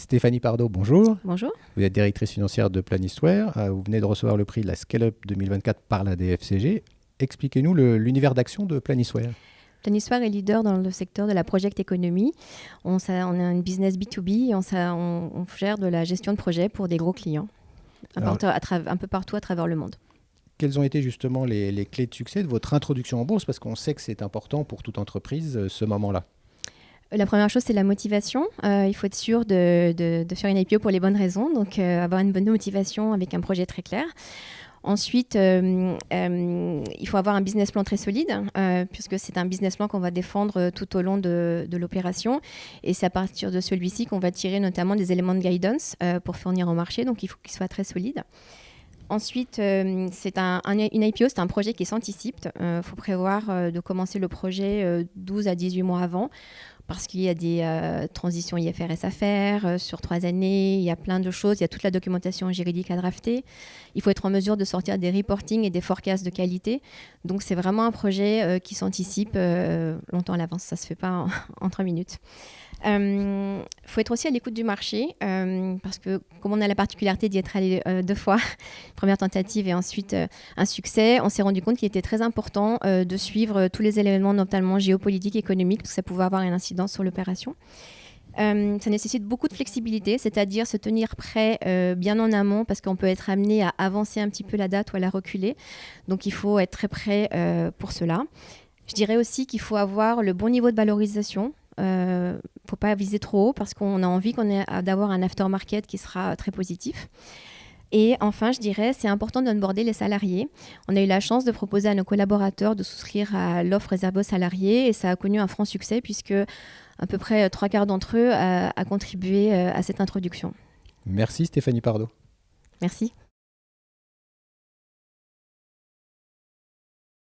Stéphanie Pardo, bonjour. Bonjour. Vous êtes directrice financière de Planisware. Vous venez de recevoir le prix de la Scale-up 2024 par la DFCG. Expliquez-nous l'univers d'action de Planisware. Planisware est leader dans le secteur de la project economy. On a une business B2B et on gère de la gestion de projets pour des gros clients un peu partout à travers le monde. Quelles ont été justement les clés de succès de votre introduction en bourse? Parce qu'on sait que c'est important pour toute entreprise, ce moment-là. La première chose, c'est la motivation. Il faut être sûr de faire une IPO pour les bonnes raisons, donc avoir une bonne motivation avec un projet très clair. Ensuite, il faut avoir un business plan très solide, puisque c'est un business plan qu'on va défendre tout au long de l'opération. Et c'est à partir de celui-ci qu'on va tirer notamment des éléments de guidance pour fournir au marché, donc il faut qu'il soit très solide. Ensuite, une IPO, c'est un projet qui s'anticipe. Il faut prévoir de commencer le projet 12 à 18 mois avant, parce qu'il y a des transitions IFRS à faire sur 3 années, il y a plein de choses, il y a toute la documentation juridique à drafter. Il faut être en mesure de sortir des reportings et des forecasts de qualité. Donc, c'est vraiment un projet qui s'anticipe longtemps à l'avance. Ça ne se fait pas en 3 minutes. Il faut être aussi à l'écoute du marché parce que comme on a la particularité d'y être allé 2 fois, première tentative et ensuite un succès, on s'est rendu compte qu'il était très important de suivre tous les éléments notamment géopolitiques, économiques, parce que ça pouvait avoir une incidence sur l'opération. Ça nécessite beaucoup de flexibilité, c'est-à-dire se tenir prêt bien en amont parce qu'on peut être amené à avancer un petit peu la date ou à la reculer. Donc il faut être très prêt pour cela. Je dirais aussi qu'il faut avoir le bon niveau de valorisation. Ne faut pas viser trop haut parce qu'on a envie d'avoir un aftermarket qui sera très positif. Et enfin, je dirais, c'est important d'onboarder les salariés. On a eu la chance de proposer à nos collaborateurs de souscrire à l'offre réservée aux salariés et ça a connu un franc succès puisque à peu près 3/4 d'entre eux a contribué à cette introduction. Merci Stéphanie Pardo. Merci.